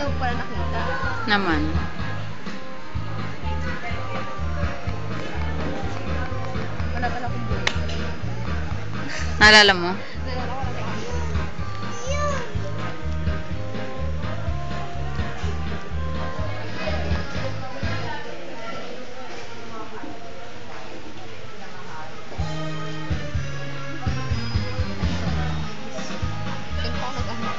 mo pala nakita. Naman. Wala pala akong boy. Naalala mo? Nalala ko lang ako. Ganito ako nag-ano.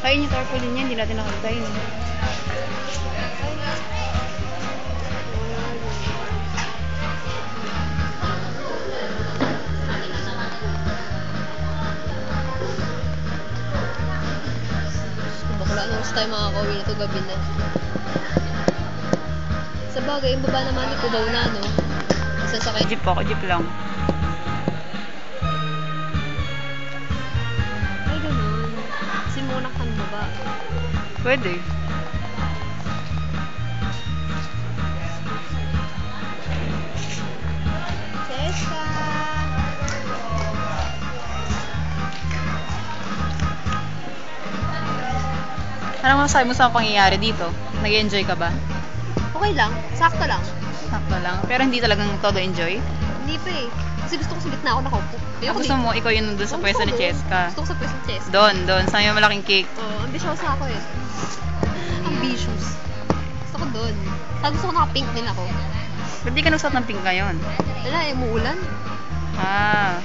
Kain yung tarpaulin niya, hindi natin nakita yun. Bakla, ano tayo makakauwi na ito gabi na. Sa bagay, yung baba naman ni Kubaw na, no? Sasakay. Jeep ako, jeep lang. Ay, ganun. Simunak ang baba. Pwede. Cheska! Anong masasabi mo sa pangyayari dito? Nag-enjoy ka ba? Okay lang. Sakto lang. Sakto lang. Pero hindi talagang todo enjoy? Hindi pa eh. Kasi gusto ko sa gitna ako nakaupo. Ayoko Gusto mo, ikaw yun doon sa pwesto ni Cheska. Gusto ko sa pwesto ni Cheska. Doon. Sa may malaking cake. Oo, ambisyosa ako eh. Ambitious. Gusto ko doon. Saka gusto ko naka-pink din ako. Ba't di ka nagsuot ng pink ngayon? Wala eh, umuulan. Ah.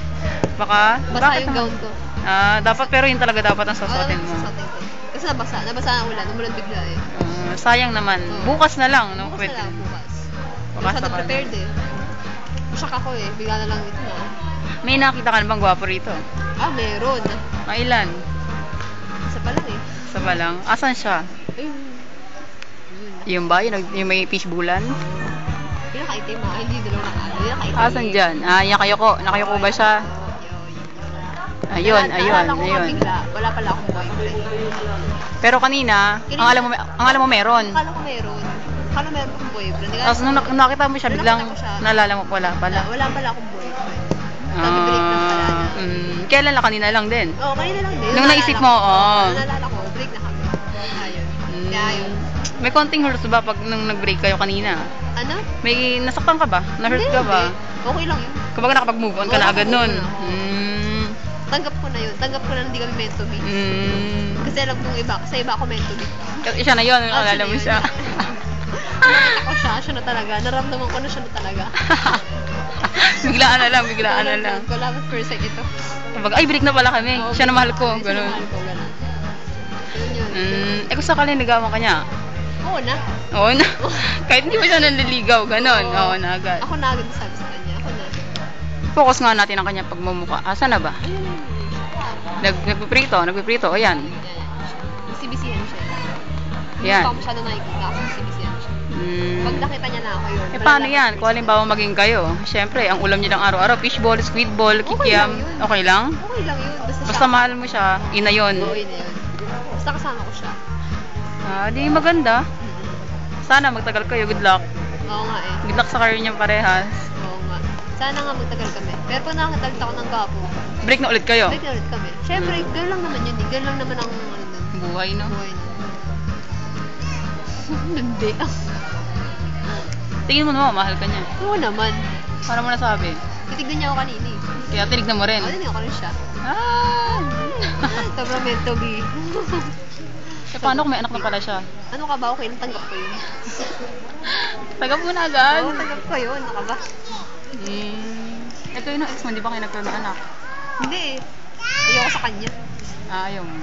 Baka? Basa Bakit yung naman? gown ko. Ah, dapat pero yun talaga dapat ang susuotin mo. Susuotin ko. Kasi nabasa. Nabasa ang ulan. Umulan bigla eh. Sayang naman. Oo. Bukas na lang, no? Bukas na lang, bukas. Hindi Bukas masyado na prepared eh. Shock ako eh. Bigla na lang ito na. May nakita ka na bang gwapo rito? Ah, meron. Ilan? Isa pa lang eh. Sa balang. Asan siya? Ayun. Yun. Yung ba? Yung may fishbulan? Yung nakaitim ha. Hindi dalawa nakano. Yung nakaitim. Asan dyan? Ah, yakayoko. Nakayoko ba siya? Ayun. Naalala ko nga bigla. Wala pala akong boyfriend. Pero kanina, ang alam mo meron. Akala ko meron. Akala meron akong boyfriend. Tapos nung nakita mo siya, biglang naalala mo wala pala. Wala pala akong boyfriend. Nag-break lang pala na. Kailan lang? Kanina lang din? Oo, kanina lang din. Nung naisip mo, Naalala ko, break na kami. Ayun. Kaya yun. May konting hurts ba pag nung nag-break kayo kanina? Ano? May nasaktan ka ba? Na-hurt ka ba? Hindi. Okay lang yun. Kapag nakapag-move on ka na agad nun. Tanggap ko na yun. Tanggap ko na hindi kami meant to be. Kasi alam kong iba. Sa iba ako meant to be. Siya na yun. Alala mo siya. Nakita ko siya. Siya na talaga. Naramdaman ko na siya na talaga. Biglaan na lang. Wala but first sight ito. Kapag, ay, break na pala kami. Siya na mahal ko. Siya na mahal ko. Ganun. Yun. Kung sakali nagawa ka niya? Oo na. Oo na. Kahit hindi pa siya nanliligaw. Ganon. Oo na agad. Ako na agad sabi sa kanya. Ako na. Focus nga natin ang kanya pagmumukha. Asa na ba? Nagpiprito. Ayan. Bisibisihan siya. Yan. Hindi pa ako masyado nakikita kasi bisibisihan siya. Pag nakita niya na ako yun. Paano yan? Kung halimbawa maging kayo, syempre, ang ulam niyo ng araw-araw, fishball, squidball, kikiam. Okay lang? Okay lang yun. Basta mahal mo siya, ina yun. Oo, ina yun. Basta kasama ko siya. Di maganda. Sana magtagal kayo. Good luck. Oo nga eh. Good luck sa career niyo parehas. Oo nga. Sana nga magtagal kami. Pero pag nakakatagal ako ng gapo, Break na ulit kayo. break na ulit kami. Siyempre, girl lang naman yun eh. Girl lang naman ang ano nun. Buhay, no? Buhay na. Hindi. Tingin mo naman, mahal ka niya. Oo naman. Paano mo nasabi? Titignan niya ako kanina eh. Kaya tinignan mo rin. Tinignan ko rin siya. Sobrang meant to be. Paano kung may anak na pala siya? Ano ka ba? Okay lang, tanggap ko yun. Tagap mo na agad. Oo, tanggap ko yun. Ano ka ba? Ito yung ex mo, di ba kayo nagkaroon ng anak? Hindi eh. Ayoko sa kanya. Ayaw mo.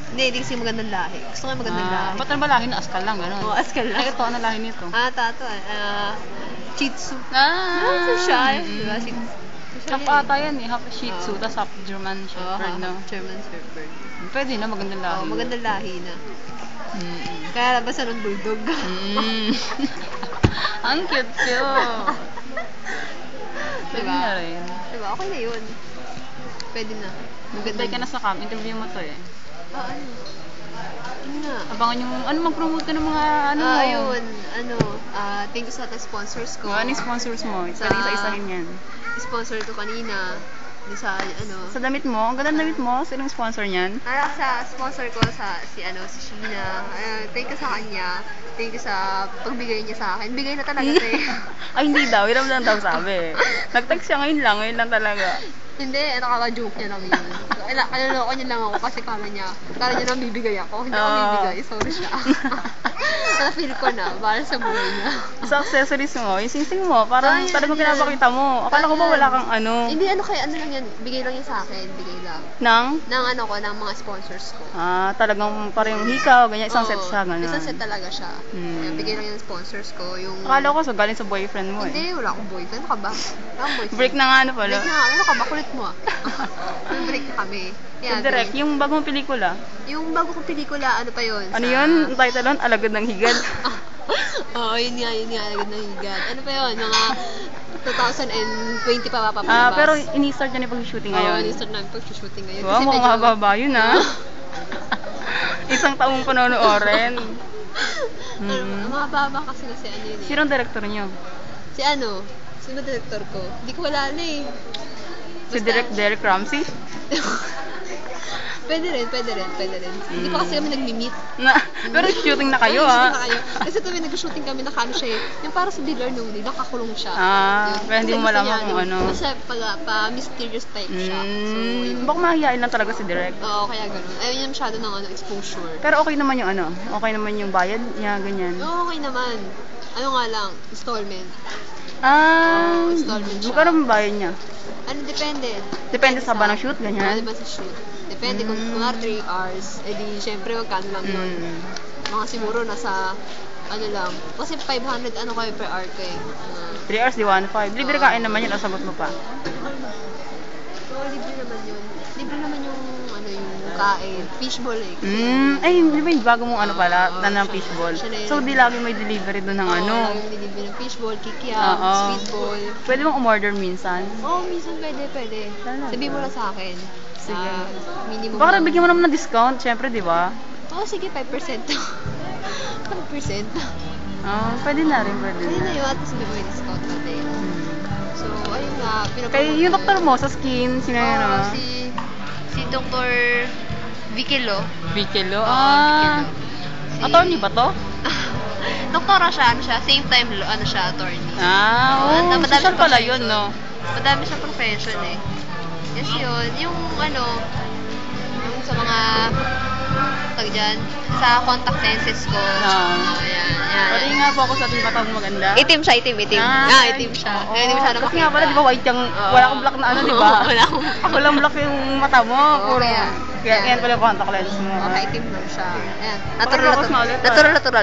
Hindi kasi magandang lahi. Gusto ko yung magandang lahi. Ba't ano ba lahi na askal lang, gano'n? Oo, askal lang. Ito, ano lahi nito? Tato Shih Tzu. Social. Diba? Shih Tzu. Half ata yan eh. Half Shih Tzu, tas half German Shepherd, no? German Shepherd. Pwede na, magandang lahi. Oo, magandang lahi na. Kaya labasan ng bulldog. Ang cute Pwede na rin. Diba? Okay na yun. Pwede na. Goodbye ka na sa cam. Interview mo to eh. Ano? Yun nga. Abangan yung, mag-promote ka ng mga ano. Ayun. Thank you sa lahat ng sponsors ko. Ano yung sponsors mo? Pwede isa-isahin yan. Sponsor ko kanina. Di sa, ano. Sa damit mo, ang ganda ng damit mo. Sinong sponsor niyan? Sa sponsor ko si Sheena. Thank you sa kanya. Thank you sa pagbigay niya sa akin. Bigay na talaga Ay, hindi daw. Hiram lang daw sabi. Nag-text siya ngayon lang talaga. Hindi, joke niya lang yun. Aloloko niya lang ako kasi kala niya nabibigay ako. Hindi ako bibigay. Sorry siya. Na-feel ko na, para sa buhay niya. Sa accessories mo, yung sing-sing mo, parang talagang pinapakita mo. Akala ko ba wala kang ano? Hindi, ano lang yan. Bigay lang yan sa akin. Bigay lang. Ng mga sponsors ko. Talagang parang hikaw, ganyan. Isang set siya, gano'n. Isang set talaga siya. Bigay lang yung sponsors ko. Akala ko galing sa boyfriend mo eh. Hindi, wala akong boyfriend. Ano ka ba? Wala akong boyfriend. Break na nga ano pala. Break na nga. Ano ka ba? Kulit mo ah. Break na kami. Yeah, direct, yung bagong pelikula. Yung bago kong pelikula, ano pa yun? Ano yun? Ang title nun? Alagad ng Higad. Oo, yun nga, Alagad ng Higad. Ano pa yun? Mga 2020 pa mapapalabas. Pero ini-start niya na pag-shooting ngayon. Oo, ini-start namin pag-shooting ngayon. Wow, mukhang mababa yun ah. Isang taong panonoorin. Mababa kasi ano yun eh. Sino ang director niyo? Sino director ko? Hindi ko wala na eh. Si Derek Ramsey? Pwede rin. Hindi pa kasi kami nag-meet. Pero shooting na kayo ah. Kasi kami nag-shooting kami na siya eh. Yung para sa Dealer Noli, nakakulong siya. Kaya hindi mo malaman kung ano. Kasi pa-mysterious type siya. So, baka mahihain lang talaga si Direk. Oo, kaya ganun. Ayaw niya masyado ng exposure. Pero okay naman yung okay naman yung bayad niya, ganyan. Oo, okay naman. Ano nga lang, installment. Installment siya. Magkano ang bayad niya? Depende. Depende sa ba ng shoot, ganyan? Depende sa shoot. Depende kung 3 hours, edi syempre magkano lang yun. Mga siguro nasa, lang. Kasi 500 kayo per hour ko eh. 3 hours, di 1.5. Libre kain naman yun, sagot mo pa. Oo, libre naman yun. Libre naman yung kain. Fishball eh. Ay, di ba yung bago mong ng fishball? So, di lagi may delivery doon ng lagi may delivery ng fishball, kikiam, sweetball. Pwede mong umorder minsan? Oo, minsan pwede. Sabihin mo lang sa akin. Sige. Minimum. Baka bigyan mo naman ng discount, syempre, di ba? Oo, sige, 5%. 5%. Pwede na rin. Pwede na yun, at least may discount natin. So, ayun nga, kaya yung doktor mo sa skin, sino yun? Si Dr. Vikilo. Vikilo? Attorney ba to? Doktora siya, same time, attorney. Social pala yun, no? Madami siyang profession eh. Yes, yun. Yung sa mga sa contact lenses ko. Yan. Pwede nga po ako sa ating matang maganda. Itim siya. Itim siya. Kaya hindi mo siya Kasi nga pala, di ba white yung, wala akong black na di ba? Ako lang black yung mata mo. Kaya yan pala yung contact lens mo. Itim lang siya. Ayan. Natural.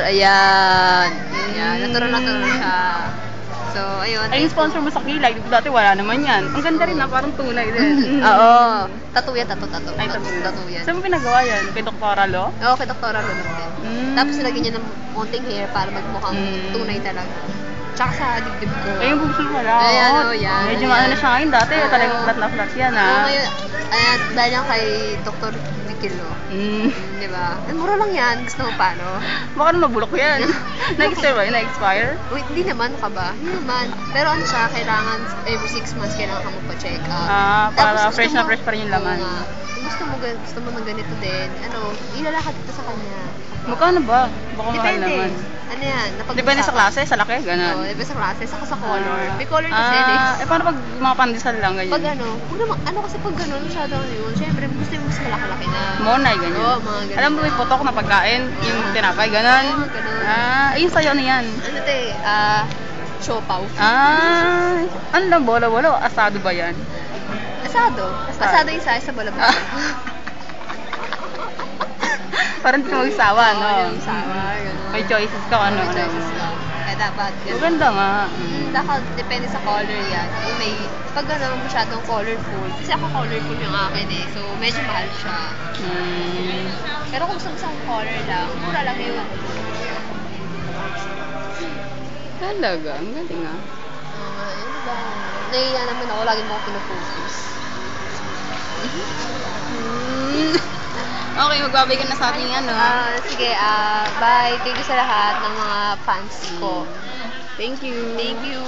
Ayan. Natural siya. So, ayun. Ay, yung sponsor mo sa kilay, dati wala naman yan. Ang ganda rin parang tunay din. Oo. Tattoo yan. Ay, tattoo yan. Saan mo pinagawa yan? Kay Dr. Lo? Oo, kay Dr. Lo din. Tapos nilagyan niya ng konting hair para magmukhang tunay talaga. Tsaka sa dibdib ko. Ay, yung bugso pala. Yan. Medyo maano na siya ngayon dati. Talagang flat na flat yan, ngayon, dahil lang kay Dr. Vikilo. Di ba? Mura lang yan. Gusto mo paano? Baka nung nabulok yan. Na-expire? Wait, hindi naman ka ba? Hindi naman. Pero siya, kailangan every 6 months kailangan ka magpa-check up. Para fresh na fresh pa rin yung laman. Gusto mo ng ganito din, ilalakad kita sa kanya. Magkano ba? Baka mahal naman. Ano yan? Depende sa klase, sa laki, gano'n. Oo, depende sa klase, saka sa color. May color kasi eh. Paano pag mga pandesal lang, ganyan? Pag kasi pag gano'n, masyadong yun. Siyempre, gusto yung mas malaki-laki na. Monay, ganyan. Oo, mga ganyan. Alam mo, may putok na pagkain, yung tinapay, gano'n. Oo, gano'n. Ayun sa'yo, ano yan? Siopaw. Ano lang, bola-bola? Asado ba yan? Asado yung size sa bola-bola. Parang di ka magsawa, no? Hindi magsawa, gano'n. May choices ka, ano? May choices ka. Kaya dapat, gano'n. Maganda nga. Depende sa color yan. Pag masyadong colorful, kasi ako colorful yung akin eh, so medyo mahal siya. Pero kung gusto mo sa color lang, mura lang yun. Talaga, ang galing nga. Yun ba? Nahiya naman ako, lagi mo ako pinafocus. Okay, magbabay ka na sa ating Sige, bye. Thank you sa lahat ng mga fans ko. Thank you. Thank you.